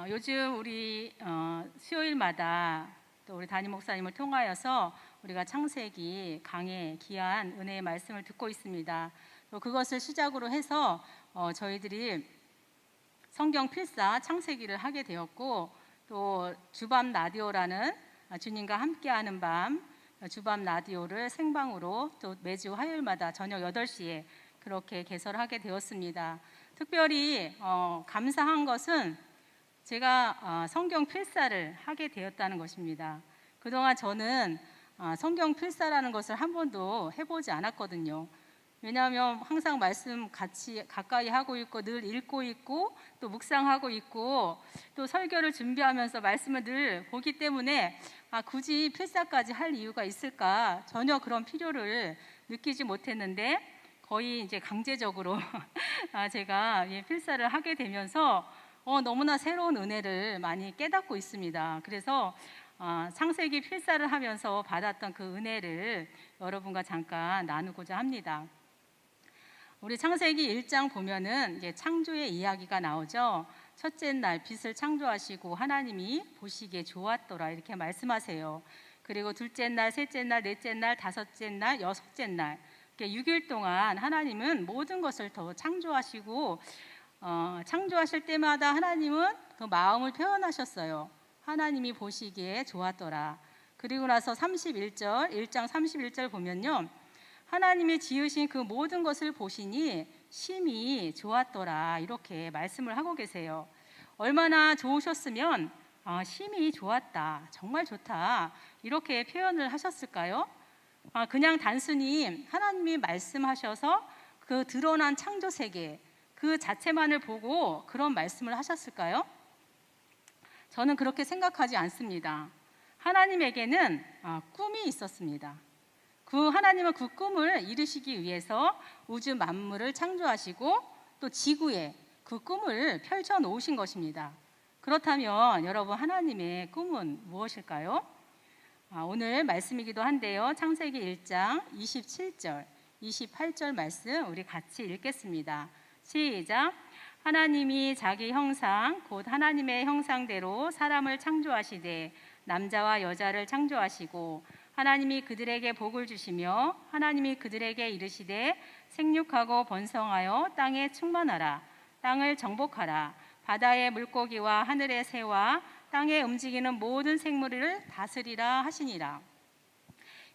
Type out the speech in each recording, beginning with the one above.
요즘 우리 수요일마다 또 우리 담임 목사님을 통하여서 우리가 창세기 강해 귀한 은혜의 말씀을 듣고 있습니다. 또 그것을 시작으로 해서 저희들이 성경 필사 창세기를 하게 되었고, 또 주밤 라디오라는 주님과 함께하는 밤 주밤 라디오를 생방으로 또 매주 화요일마다 저녁 8시에 그렇게 개설하게 되었습니다. 특별히 감사한 것은 제가 성경 필사를 하게 되었다는 것입니다. 그동안 저는 성경 필사라는 것을 한 번도 해보지 않았거든요. 왜냐하면 항상 말씀 같이 가까이 하고 있고 늘 읽고 있고 또 묵상하고 있고 또 설교를 준비하면서 말씀을 늘 보기 때문에 굳이 필사까지 할 이유가 있을까 전혀 그런 필요를 느끼지 못했는데, 거의 이제 강제적으로 제가 필사를 하게 되면서 너무나 새로운 은혜를 많이 깨닫고 있습니다. 그래서 창세기 필사를 하면서 받았던 그 은혜를 여러분과 잠깐 나누고자 합니다. 우리 창세기 1장 보면은 이제 창조의 이야기가 나오죠. 첫째 날 빛을 창조하시고 하나님이 보시기에 좋았더라 이렇게 말씀하세요. 그리고 둘째 날, 셋째 날, 넷째 날, 다섯째 날, 여섯째 날 6일 동안 하나님은 모든 것을 더 창조하시고 창조하실 때마다 하나님은 그 마음을 표현하셨어요. 하나님이 보시기에 좋았더라. 그리고 나서 1장 31절 보면요, 하나님이 지으신 그 모든 것을 보시니 심히 좋았더라 이렇게 말씀을 하고 계세요. 얼마나 좋으셨으면 심히 좋았다, 정말 좋다 이렇게 표현을 하셨을까요? 그냥 단순히 하나님이 말씀하셔서 그 드러난 창조 세계 그 자체만을 보고 그런 말씀을 하셨을까요? 저는 그렇게 생각하지 않습니다. 하나님에게는 꿈이 있었습니다. 그 하나님은 그 꿈을 이루시기 위해서 우주 만물을 창조하시고 또 지구에 그 꿈을 펼쳐 놓으신 것입니다. 그렇다면 여러분, 하나님의 꿈은 무엇일까요? 오늘 말씀이기도 한데요, 창세기 1장 27절 28절 말씀 우리 같이 읽겠습니다. 시작. 하나님이 자기 형상 곧 하나님의 형상대로 사람을 창조하시되 남자와 여자를 창조하시고 하나님이 그들에게 복을 주시며 하나님이 그들에게 이르시되 생육하고 번성하여 땅에 충만하라. 땅을 정복하라. 바다의 물고기와 하늘의 새와 땅에 움직이는 모든 생물을 다스리라 하시니라.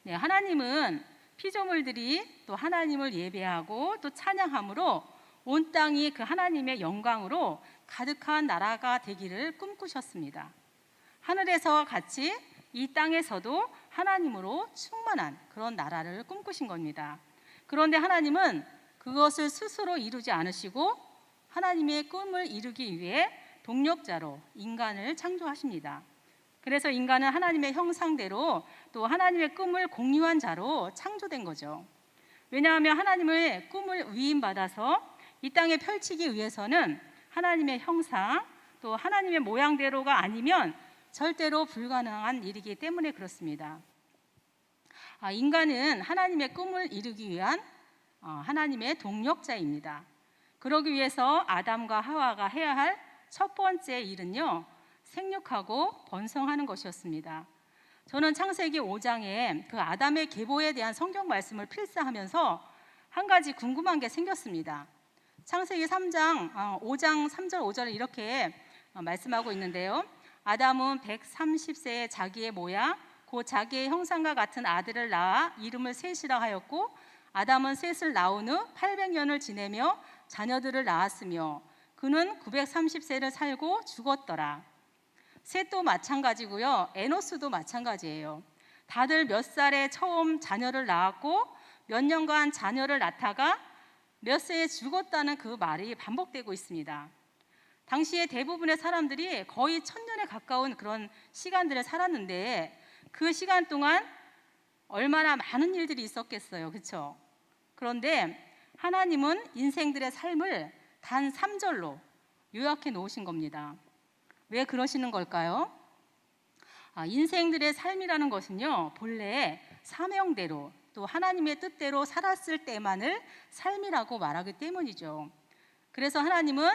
네, 하나님은 피조물들이 또 하나님을 예배하고 또 찬양함으로 온 땅이 그 하나님의 영광으로 가득한 나라가 되기를 꿈꾸셨습니다. 하늘에서와 같이 이 땅에서도 하나님으로 충만한 그런 나라를 꿈꾸신 겁니다. 그런데 하나님은 그것을 스스로 이루지 않으시고 하나님의 꿈을 이루기 위해 동력자로 인간을 창조하십니다. 그래서 인간은 하나님의 형상대로 또 하나님의 꿈을 공유한 자로 창조된 거죠. 왜냐하면 하나님의 꿈을 위임받아서 이 땅에 펼치기 위해서는 하나님의 형상 또 하나님의 모양대로가 아니면 절대로 불가능한 일이기 때문에 그렇습니다. 인간은 하나님의 꿈을 이루기 위한 하나님의 동력자입니다. 그러기 위해서 아담과 하와가 해야 할 첫 번째 일은요, 생육하고 번성하는 것이었습니다. 저는 창세기 5장에 그 아담의 계보에 대한 성경 말씀을 필사하면서 한 가지 궁금한 게 생겼습니다. 창세기 3장 5장 3절 5절을 이렇게 말씀하고 있는데요, 아담은 130세에 자기의 모양 곧 자기의 형상과 같은 아들을 낳아 이름을 셋이라 하였고 아담은 셋을 낳은 후 800년을 지내며 자녀들을 낳았으며 그는 930세를 살고 죽었더라. 셋도 마찬가지고요, 에노스도 마찬가지예요. 다들 몇 살에 처음 자녀를 낳았고 몇 년간 자녀를 낳다가 몇 세에 죽었다는 그 말이 반복되고 있습니다. 당시에 대부분의 사람들이 거의 1000년에 가까운 그런 시간들을 살았는데 그 시간 동안 얼마나 많은 일들이 있었겠어요, 그렇죠? 그런데 하나님은 인생들의 삶을 단 3절로 요약해 놓으신 겁니다. 왜 그러시는 걸까요? 인생들의 삶이라는 것은요, 본래 사명대로 또 하나님의 뜻대로 살았을 때만을 삶이라고 말하기 때문이죠. 그래서 하나님은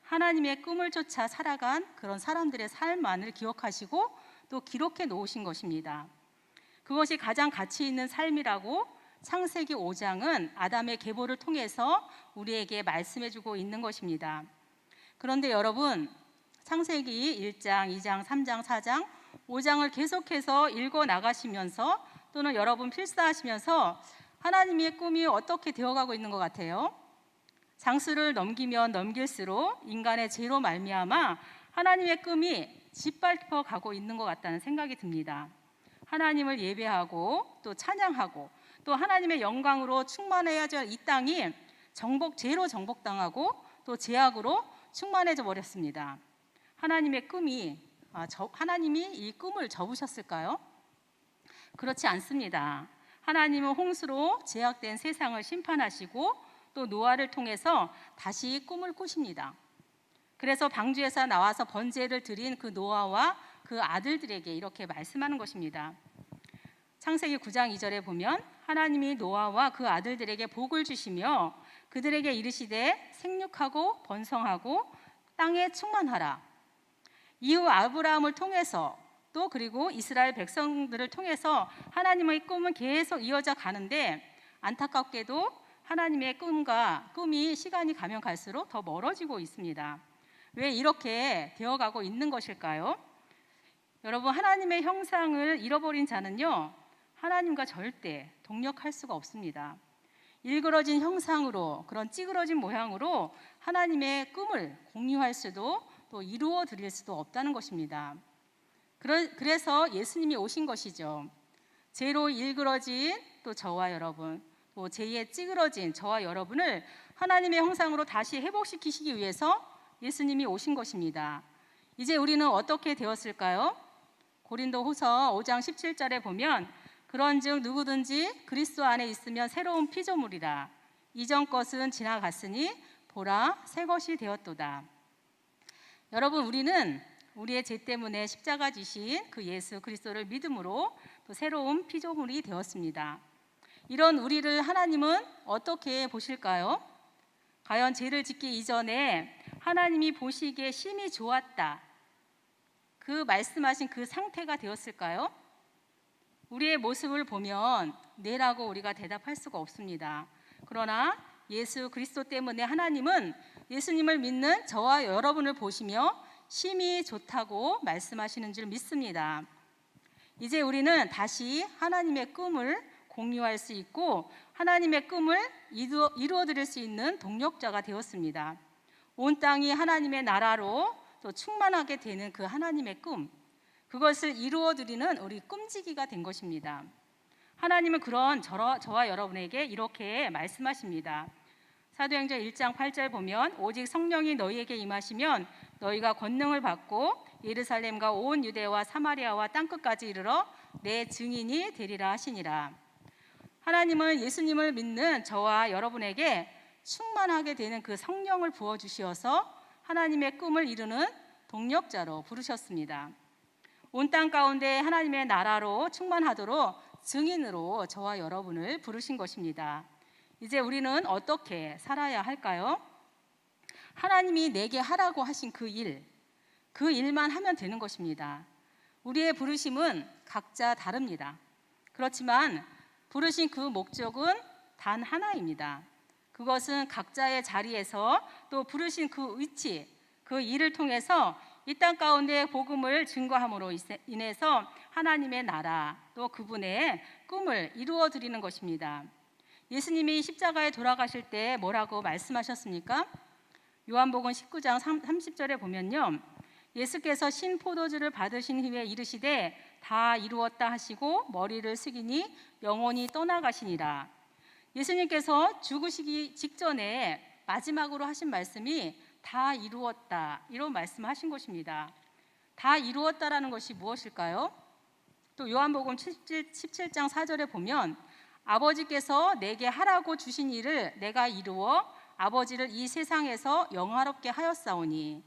하나님의 꿈을 쫓아 살아간 그런 사람들의 삶만을 기억하시고 또 기록해 놓으신 것입니다. 그것이 가장 가치 있는 삶이라고 창세기 5장은 아담의 계보를 통해서 우리에게 말씀해 주고 있는 것입니다. 그런데 여러분, 창세기 1장, 2장, 3장, 4장, 5장을 계속해서 읽어 나가시면서 또는 여러분 필사하시면서 하나님의 꿈이 어떻게 되어가고 있는 것 같아요? 장수를 넘기면 넘길수록 인간의 죄로 말미암아 하나님의 꿈이 짓밟혀 가고 있는 것 같다는 생각이 듭니다. 하나님을 예배하고 또 찬양하고 또 하나님의 영광으로 충만해야지 이 땅이 죄로 정복당하고 또 죄악으로 충만해져 버렸습니다. 하나님의 꿈이 하나님이 이 꿈을 접으셨을까요? 그렇지 않습니다. 하나님은 홍수로 죄악된 세상을 심판하시고 또 노아를 통해서 다시 꿈을 꾸십니다. 그래서 방주에서 나와서 번제를 드린 그 노아와 그 아들들에게 이렇게 말씀하는 것입니다. 창세기 9장 2절에 보면 하나님이 노아와 그 아들들에게 복을 주시며 그들에게 이르시되 생육하고 번성하고 땅에 충만하라. 이후 아브라함을 통해서 또 그리고 이스라엘 백성들을 통해서 하나님의 꿈은 계속 이어져 가는데 안타깝게도 하나님의 꿈이 시간이 가면 갈수록 더 멀어지고 있습니다. 왜 이렇게 되어가고 있는 것일까요? 여러분, 하나님의 형상을 잃어버린 자는요, 하나님과 절대 동력할 수가 없습니다. 일그러진 형상으로, 그런 찌그러진 모양으로 하나님의 꿈을 공유할 수도 또 이루어 드릴 수도 없다는 것입니다. 그래서 예수님이 오신 것이죠. 죄로 일그러진 또 저와 여러분, 또 죄에 찌그러진 저와 여러분을 하나님의 형상으로 다시 회복시키시기 위해서 예수님이 오신 것입니다. 이제 우리는 어떻게 되었을까요? 고린도후서 5장 17절에 보면 그런즉 누구든지 그리스도 안에 있으면 새로운 피조물이라. 이전 것은 지나갔으니 보라 새 것이 되었도다. 여러분, 우리는 우리의 죄 때문에 십자가 지신 그 예수 그리스도를 믿음으로 또 새로운 피조물이 되었습니다. 이런 우리를 하나님은 어떻게 보실까요? 과연 죄를 짓기 이전에 하나님이 보시기에 심히 좋았다, 그 말씀하신 그 상태가 되었을까요? 우리의 모습을 보면 네라고 우리가 대답할 수가 없습니다. 그러나 예수 그리스도 때문에 하나님은 예수님을 믿는 저와 여러분을 보시며 심히 좋다고 말씀하시는 줄 믿습니다. 이제 우리는 다시 하나님의 꿈을 공유할 수 있고 하나님의 꿈을 이루어 드릴 수 있는 동력자가 되었습니다. 온 땅이 하나님의 나라로 또 충만하게 되는 그 하나님의 꿈, 그것을 이루어 드리는 우리 꿈지기가 된 것입니다. 하나님은 그런 저와 여러분에게 이렇게 말씀하십니다. 사도행전 1장 8절 보면 오직 성령이 너희에게 임하시면 너희가 권능을 받고 예루살렘과 온 유대와 사마리아와 땅끝까지 이르러 내 증인이 되리라 하시니라. 하나님은 예수님을 믿는 저와 여러분에게 충만하게 되는 그 성령을 부어주시어서 하나님의 꿈을 이루는 동력자로 부르셨습니다. 온 땅 가운데 하나님의 나라로 충만하도록 증인으로 저와 여러분을 부르신 것입니다. 이제 우리는 어떻게 살아야 할까요? 하나님이 내게 하라고 하신 그 일만 하면 되는 것입니다. 우리의 부르심은 각자 다릅니다. 그렇지만 부르신 그 목적은 단 하나입니다. 그것은 각자의 자리에서 또 부르신 그 위치, 그 일을 통해서 이 땅 가운데 복음을 증거함으로 인해서 하나님의 나라 또 그분의 꿈을 이루어 드리는 것입니다. 예수님이 십자가에 돌아가실 때 뭐라고 말씀하셨습니까? 요한복음 19장 30절에 보면요, 예수께서 신 포도주를 받으신 후에 이르시되 다 이루었다 하시고 머리를 숙이니 영혼이 떠나가시니라. 예수님께서 죽으시기 직전에 마지막으로 하신 말씀이 다 이루었다, 이런 말씀하신 것입니다. 다 이루었다라는 것이 무엇일까요? 또 요한복음 17장 4절에 보면 아버지께서 내게 하라고 주신 일을 내가 이루어 아버지를 이 세상에서 영화롭게 하였사오니,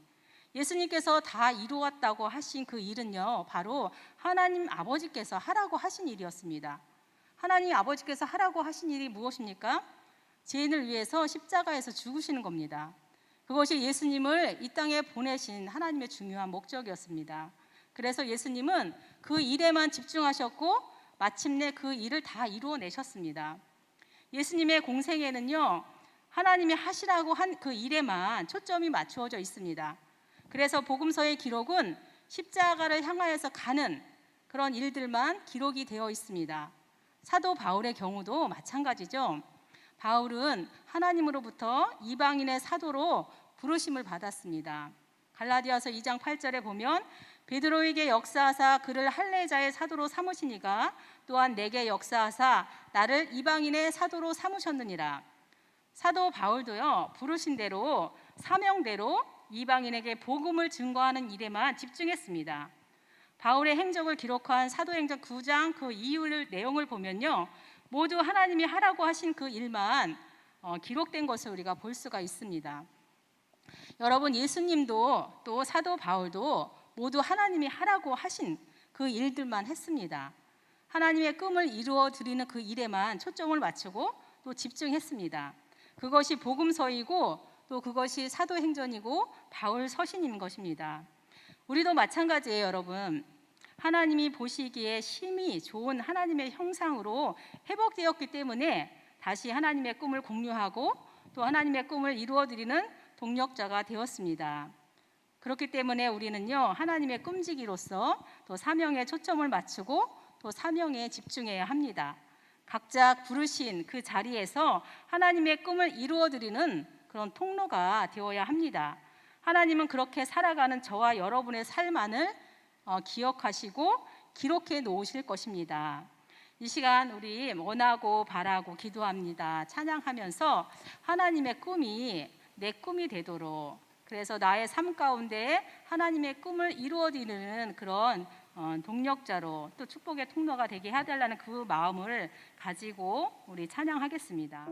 예수님께서 다 이루었다고 하신 그 일은요, 바로 하나님 아버지께서 하라고 하신 일이었습니다. 하나님 아버지께서 하라고 하신 일이 무엇입니까? 죄인을 위해서 십자가에서 죽으시는 겁니다. 그것이 예수님을 이 땅에 보내신 하나님의 중요한 목적이었습니다. 그래서 예수님은 그 일에만 집중하셨고 마침내 그 일을 다 이루어내셨습니다. 예수님의 공생에는요, 하나님이 하시라고 한 그 일에만 초점이 맞추어져 있습니다. 그래서 복음서의 기록은 십자가를 향하여서 가는 그런 일들만 기록이 되어 있습니다. 사도 바울의 경우도 마찬가지죠. 바울은 하나님으로부터 이방인의 사도로 부르심을 받았습니다. 갈라디아서 2장 8절에 보면 베드로에게 역사하사 그를 할례자의 사도로 삼으시니가 또한 내게 역사하사 나를 이방인의 사도로 삼으셨느니라. 사도 바울도요, 부르신 대로 사명대로 이방인에게 복음을 증거하는 일에만 집중했습니다. 바울의 행적을 기록한 사도행전 9장 그 이후 내용을 보면요, 모두 하나님이 하라고 하신 그 일만 기록된 것을 우리가 볼 수가 있습니다. 여러분, 예수님도 또 사도 바울도 모두 하나님이 하라고 하신 그 일들만 했습니다. 하나님의 꿈을 이루어 드리는 그 일에만 초점을 맞추고 또 집중했습니다. 그것이 복음서이고 또 그것이 사도행전이고 바울 서신인 것입니다. 우리도 마찬가지예요, 여러분. 하나님이 보시기에 심히 좋은 하나님의 형상으로 회복되었기 때문에 다시 하나님의 꿈을 공유하고 또 하나님의 꿈을 이루어드리는 동력자가 되었습니다. 그렇기 때문에 우리는요, 하나님의 꿈지기로서 또 사명에 초점을 맞추고 또 사명에 집중해야 합니다. 각자 부르신 그 자리에서 하나님의 꿈을 이루어드리는 그런 통로가 되어야 합니다. 하나님은 그렇게 살아가는 저와 여러분의 삶 안을 기억하시고 기록해 놓으실 것입니다. 이 시간 우리 원하고 바라고 기도합니다. 찬양하면서 하나님의 꿈이 내 꿈이 되도록, 그래서 나의 삶 가운데 하나님의 꿈을 이루어드리는 그런 동력자로 또 축복의 통로가 되게 해달라는 그 마음을 가지고 우리 찬양하겠습니다.